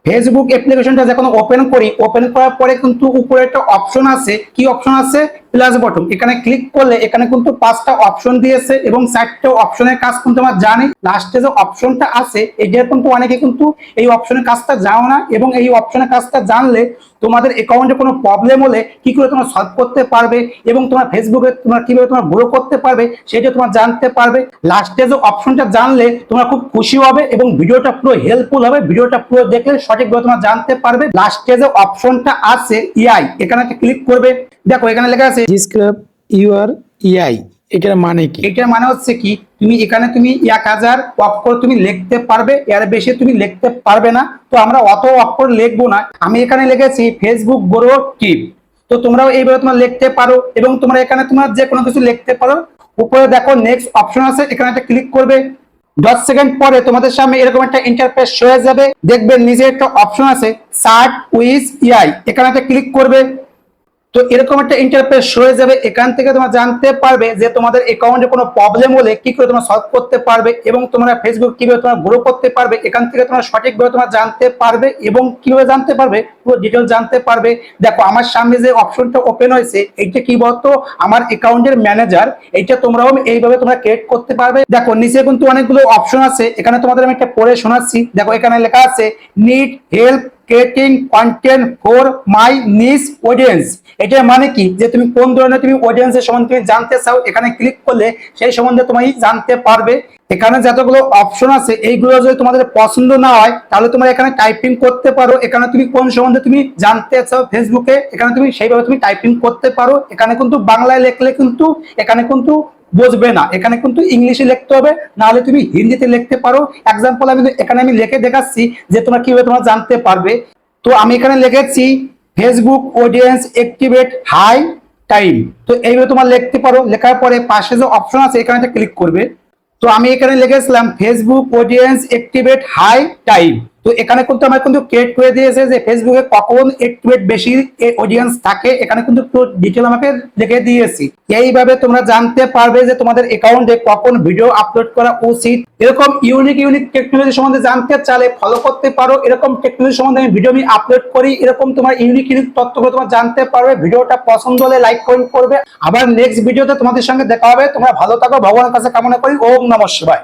Facebook অ্যাপ্লিকেশনটা যখন open করি, ওপেন করার পরে কিন্তু উপরে একটা অপশন আছে, কি অপশন আছে? Plus button. এখানে ক্লিক করলে এখানে কিন্তু 5টা অপশন দিয়েছে এবং 4টে অপশনের কাজ কিন্তু আমরা জানি। লাস্টে যে অপশনটা আছে এটা কিন্তু অনেকে কিন্তু এই অপশনের কাজটা জানো না, এবং এই অপশনের কাজটা জানলে তোমাদের অ্যাকাউন্টে কোনো প্রবলেম হলে কি করে তোমরা সলভ করতে পারবে এবং তোমার ফেসবুকে তোমরা কিভাবে তোমরা গ্রো করতে পারবে সেটা তোমরা জানতে পারবে। লাস্টে যে অপশনটা জানলে তোমরা খুব খুশি হবে এবং ভিডিওটা পুরো হেল্পফুল হবে। ভিডিওটা পুরো দেখলে সঠিকভাবে তোমরা জানতে পারবে। লাস্টে যে অপশনটা আছে ইআই, এখানে একটা ক্লিক করবে। দেখো এখানে লেখা আছে ডিসক্রাইব ইউর ইআই, এটার মানে কি? এটার মানে হচ্ছে কি, তুমি এখানে তুমি 1000 অক্ষর তুমি লিখতে পারবে, এর বেশি তুমি লিখতে পারবে না। তো আমরা অত অক্ষর লিখবো না। আমি এখানে লিখেছি ফেসবুক গ্রো টিপ। তো তোমরাও এইভাবে তোমরা লিখতে পারো এবং তোমরা এখানে তোমার যে কোনো কিছু লিখতে পারো। উপরে দেখো নেক্সট অপশন আছে, এখানে একটা ক্লিক করবে। 10 সেকেন্ড পরে তোমাদের সামনে এরকম একটা ইন্টারফেস হয়ে যাবে। দেখবেন নিচে একটা অপশন আছে সার্চ উইথ এআই, এখানে একটা ক্লিক করবে। তো এরকম একটা ইন্টারফেস হয়ে যাবে। এখান থেকে তোমরা জানতে পারবে যে তোমাদের অ্যাকাউন্টে কোনো প্রবলেম হলে কি করে তোমরা সলভ করতে পারবে এবং তোমরা ফেসবুক কিভাবে তোমরা গ্রো করতে পারবে। এখান থেকে তোমরা সঠিকভাবে তোমরা জানতে পারবে এবং কিভাবে জানতে পারবে পুরো ডিটেল জানতে পারবে। দেখো আমার সামনে যে অপশনটা ওপেন হয়েছে এইটা কি বলতো, আমার অ্যাকাউন্টের ম্যানেজার। এইটা তোমরাও এইভাবে তোমরা ক্রিয়েট করতে পারবে। দেখো নিচে কিন্তু অনেকগুলো অপশন আছে, এখানে তোমাদের আমি একটা পড়ে শোনাচ্ছি। দেখো এখানে লেখা আছে need help creating content for my নিস অডিয়েন্স। এটা মানে কি, যে তুমি কোন ধরনের তুমি অডিয়েন্সের সম্বন্ধে তুমি জানতে চাও, এখানে ক্লিক করলে সেই সম্বন্ধে তুমি জানতে পারবে। এখানে যতগুলো অপশন আছে এইগুলো যদি তোমাদের পছন্দ না হয় তাহলে তোমরা এখানে টাইপিং করতে পারো। এখানে তুমি কোন সম্বন্ধে তুমি জানতে চাও ফেসবুকে, এখানে তুমি সেইভাবে তুমি টাইপিং করতে পারো। এখানে কিন্তু বাংলায় লিখলে কিন্তু এখানে কিন্তু বুঝবে না, এখানে কিন্তু ইংলিশে লিখতে হবে, নাহলে তুমি হিন্দিতে লিখতে পারো। এক্সাম্পল আমি এখানে আমি লিখে দেখাচ্ছি যে তোমরা কিভাবে তোমরা জানতে পারবে। তো আমি এখানে লিখেছি Facebook audience activate high time. তো এইভাবে তোমার লিখতে পারো। লেখার পরে পাশে যে অপশন আছে এখানে ক্লিক করবে। তো আমি এখানে লিখেছিলাম Facebook audience activate high time. তো এখানে কিন্তু আমার কিন্তু ক্রিয়েট করে দিয়েছে যে ফেসবুকে কখন অ্যাক্টিভেট বেশি অডিয়েন্স থাকে, এখানে কিন্তু পুরো ডিটেল আমাকে লিখে দিয়েছি। এইভাবে তোমরা জানতে পারবে যে তোমাদের অ্যাকাউন্টে কখন ভিডিও আপলোড করা উচিত। এরকম ইউনিক ইউনিক টেকনোলজি সম্বন্ধে জানতে চাইলে ফলো করতে পারো। এরকম টেকনোলজি সম্বন্ধে আমি ভিডিও আপলোড করি, এরকম তোমার ইউনিক ইউনিক তথ্যগুলো তোমরা জানতে পারবে। ভিডিওটা পছন্দ হলে লাইক কমেন্ট করবে। আবার নেক্সট ভিডিওতে তোমাদের সঙ্গে দেখা হবে। তোমরা ভালো থাকো, ভগবানের কাছে কামনা করি। ওম নমঃ শিবায়।